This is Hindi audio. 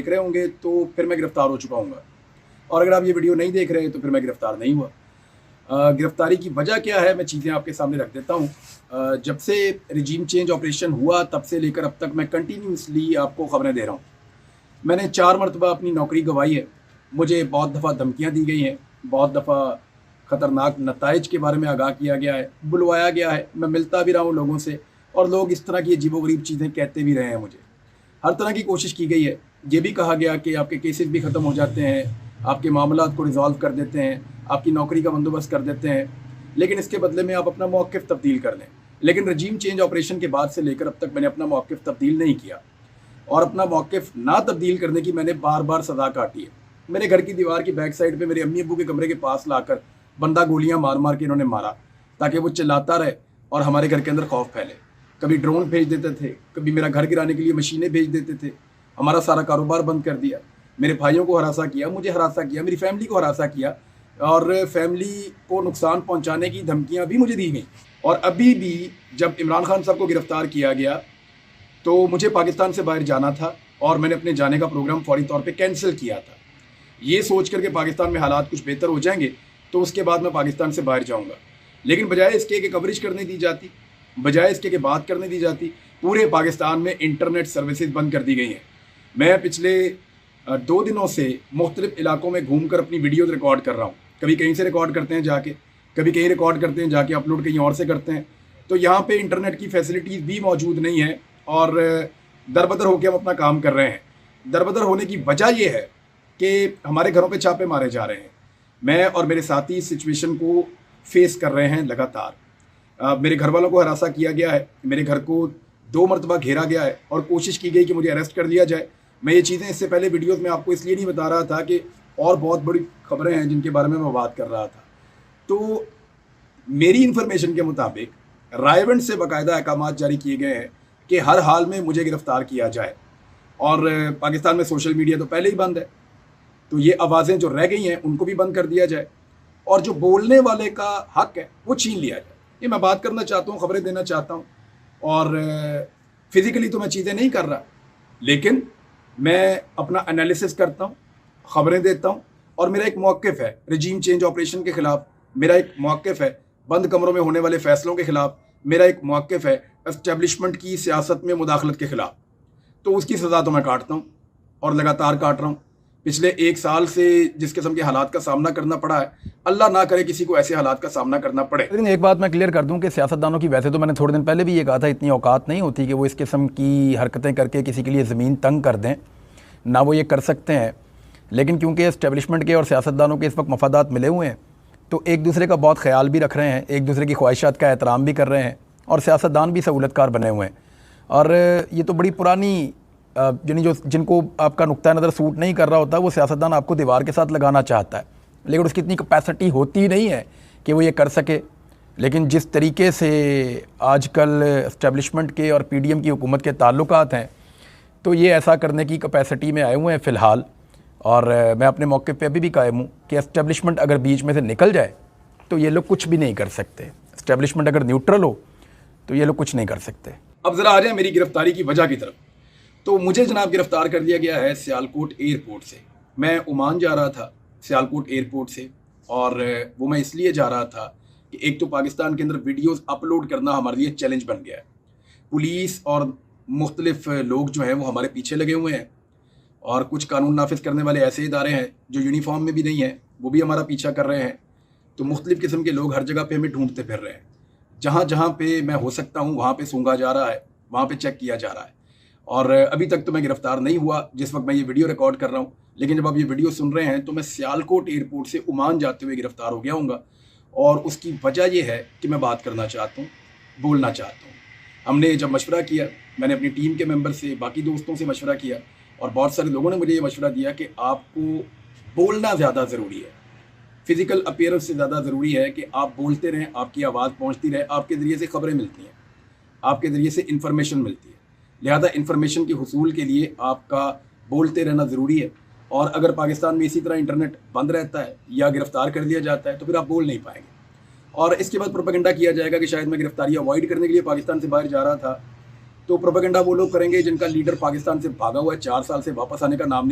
देख रहे होंगे तो फिर मैं गिरफ्तार हो चुका हूँगा, और अगर आप ये वीडियो नहीं देख रहे तो फिर मैं गिरफ्तार नहीं हुआ। गिरफ्तारी की वजह क्या है, मैं चीज़ें आपके सामने रख देता हूँ। जब से रिजीम चेंज ऑपरेशन हुआ तब से लेकर अब तक मैं कंटिन्यूसली आपको खबरें दे रहा हूँ। मैंने 4 मरतबा अपनी नौकरी गंवाई है। मुझे बहुत दफ़ा धमकियाँ दी गई हैं, बहुत दफ़ा ख़तरनाक नताइज के बारे में आगाह किया गया है, बुलवाया गया है। मैं मिलता भी रहा हूँ लोगों से, और लोग इस तरह की अजीबोगरीब चीज़ें कहते भी रहे हैं मुझे। हर तरह की कोशिश की गई है। ये भी कहा गया कि आपके केसेस भी ख़त्म हो जाते हैं, आपके मामलात को रिज़ॉल्व कर देते हैं, आपकी नौकरी का बंदोबस्त कर देते हैं, लेकिन इसके बदले में आप अपना मौक़िफ़ तब्दील कर लें। लेकिन रजीम चेंज ऑपरेशन के बाद से लेकर अब तक मैंने अपना मौक़िफ़ तब्दील नहीं किया, और अपना मौक़िफ़ ना तब्दील करने की मैंने बार बार सज़ा काटी है। मेरे घर की दीवार की बैक साइड पे मेरे अम्मी अब्बू के कमरे के पास लाकर बंदा गोलियां मार मार के इन्होंने मारा, ताकि वो चिल्लाता रहे और हमारे घर के अंदर खौफ फैले। कभी ड्रोन भेज देते थे, कभी मेरा घर गिराने के लिए मशीनें भेज देते थे, हमारा सारा कारोबार बंद कर दिया, मेरे भाइयों को हरासा किया, मुझे हरासा किया, मेरी फैमिली को हरासा किया, और फैमिली को नुकसान पहुंचाने की धमकियां भी मुझे दी गई। और अभी भी जब इमरान खान साहब को गिरफ़्तार किया गया तो मुझे पाकिस्तान से बाहर जाना था, और मैंने अपने जाने का प्रोग्राम फौरी तौर पे कैंसिल किया था, ये सोच कर के पाकिस्तान में हालात कुछ बेहतर हो जाएंगे तो उसके बाद मैं पाकिस्तान से बाहर जाऊंगा। लेकिन बजाय इसके कि कवरेज करने दी जाती, बजाय इसके कि बात करने दी जाती, पूरे पाकिस्तान में इंटरनेट सर्विसेज बंद कर दी गई हैं। मैं पिछले 2 दिनों से मुख्तलिफ इलाकों में घूम कर अपनी वीडियोज़ रिकॉर्ड कर रहा हूँ। कभी कहीं से रिकॉर्ड करते हैं जाके, कभी कहीं रिकॉर्ड करते हैं जाके, अपलोड कहीं और से करते हैं। तो यहाँ पे इंटरनेट की फैसिलिटीज़ भी मौजूद नहीं है, और दरबदर होकर हम अपना काम कर रहे हैं। दरबदर होने की वजह यह है कि हमारे घरों पे छापे मारे जा रहे हैं। मैं और मेरे साथी इस सिचुएशन को फेस कर रहे हैं लगातार। मेरे घर वालों को हरासा किया गया है, मेरे घर को 2 मरतबा घेरा गया है, और कोशिश की गई कि मुझे अरेस्ट कर लिया जाए। मैं ये चीज़ें इससे पहले वीडियोज़ में आपको इसलिए नहीं बता रहा था कि और बहुत बड़ी खबरें हैं जिनके बारे में मैं बात कर रहा था। तो मेरी इन्फॉर्मेशन के मुताबिक रायवंड से बाकायदा अहकामात जारी किए गए हैं कि हर हाल में मुझे गिरफ़्तार किया जाए। और पाकिस्तान में सोशल मीडिया तो पहले ही बंद है, तो ये आवाज़ें जो रह गई हैं उनको भी बंद कर दिया जाए, और जो बोलने वाले का हक है वो छीन लिया जाए। ये मैं बात करना चाहता हूँ, खबरें देना चाहता हूँ, और फिज़िकली तो मैं चीज़ें नहीं कर रहा, लेकिन मैं अपना एनालिसिस करता हूँ, खबरें देता हूँ, और मेरा एक मौक़िफ़ है रजीम चेंज ऑपरेशन के ख़िलाफ़, मेरा एक मौक़िफ़ है बंद कमरों में होने वाले फ़ैसलों के ख़िलाफ़, मेरा एक मौक़िफ़ है एस्टेब्लिशमेंट की सियासत में मुदाखलत के ख़िलाफ़। तो उसकी सज़ा तो मैं काटता हूँ, और लगातार काट रहा हूँ। पिछले 1 साल से जिस किस्म के हालात का सामना करना पड़ा है, अल्लाह ना करे किसी को ऐसे हालात का सामना करना पड़े। लेकिन एक बात मैं क्लियर कर दूं कि सियासतदानों की, वैसे तो मैंने थोड़े दिन पहले भी ये कहा था, इतनी औकात नहीं होती कि वो इस किस्म की हरकतें करके किसी के लिए ज़मीन तंग कर दें, ना वो ये कर सकते हैं। लेकिन क्योंकि इस्टेब्लिशमेंट के और सियासतदानों के इस वक्त मफादात मिले हुए हैं, तो एक दूसरे का बहुत ख्याल भी रख रहे हैं, एक दूसरे की ख्वाहिशात का एहतराम भी कर रहे हैं, और सियासतदान भी सहूलतकार बने हुए हैं। और ये तो बड़ी पुरानी यानी जो जिनको आपका नुक्ता नज़र सूट नहीं कर रहा होता, वो सियासतदान आपको दीवार के साथ लगाना चाहता है, लेकिन उसकी इतनी कैपेसिटी होती नहीं है कि वो ये कर सके। लेकिन जिस तरीके से आजकल इस्टेब्लिशमेंट के और पीडीएम की हुकूमत के ताल्लुकात हैं, तो ये ऐसा करने की कैपेसिटी में आए हुए हैं फ़िलहाल। और मैं अपने मौके पे अभी भी कायम हूँ कि इस्टेब्लिशमेंट अगर बीच में से निकल जाए तो ये लोग कुछ भी नहीं कर सकते। इस्टेब्लिशमेंट अगर न्यूट्रल हो तो ये लोग कुछ नहीं कर सकते। अब ज़रा आ जाए मेरी गिरफ्तारी की वजह की तरफ। तो मुझे जनाब गिरफ़्तार कर दिया गया है सियालकोट एयरपोर्ट से। मैं ओमान जा रहा था सियालकोट एयरपोर्ट से, और वो मैं इसलिए जा रहा था कि एक तो पाकिस्तान के अंदर वीडियोस अपलोड करना हमारे लिए चैलेंज बन गया है। पुलिस और मुख्तलिफ लोग जो हैं वो हमारे पीछे लगे हुए हैं, और कुछ कानून नाफिज करने वाले ऐसे इदारे हैं जो यूनिफॉर्म में भी नहीं हैं, वो भी हमारा पीछा कर रहे हैं। तो मुख्तलिफ किस्म के लोग हर जगह पे हमें ढूंढते फिर रहे हैं। जहाँ जहाँ पे मैं हो सकता हूँ वहाँ पे सूंघा जा रहा है, वहाँ पे चेक किया जा रहा है। और अभी तक तो मैं गिरफ़्तार नहीं हुआ जिस वक्त मैं ये वीडियो रिकॉर्ड कर रहा हूँ, लेकिन जब आप ये वीडियो सुन रहे हैं तो मैं सियालकोट एयरपोर्ट से ओमान जाते हुए गिरफ़्तार हो गया हूँगा। और उसकी वजह यह है कि मैं बात करना चाहता हूँ, बोलना चाहता हूँ। हमने जब मशवरा किया, मैंने अपनी टीम के मेंबर से, बाकी दोस्तों से मशवरा किया, और बहुत सारे लोगों ने मुझे ये मशवरा दिया कि आपको बोलना ज़्यादा ज़रूरी है, फ़िज़िकल अपीयरेंस से ज़्यादा ज़रूरी है कि आप बोलते रहें, आपकी आवाज़ पहुँचती रहे, आपके ज़रिए से ख़बरें मिलती हैं, आपके ज़रिए से इन्फॉर्मेशन मिलती है। लिहाजा इन्फॉर्मेशन के हुसूल के लिए आपका बोलते रहना ज़रूरी है। और अगर पाकिस्तान में इसी तरह इंटरनेट बंद रहता है या गिरफ़्तार कर दिया जाता है तो फिर आप बोल नहीं पाएंगे, और इसके बाद प्रोपेगेंडा किया जाएगा कि शायद मैं गिरफ्तारी अवॉइड करने के लिए पाकिस्तान से बाहर जा रहा था। तो प्रोपेगेंडा वो लोग करेंगे जिनका लीडर पाकिस्तान से भागा हुआ है, 4 साल से वापस आने का नाम नहीं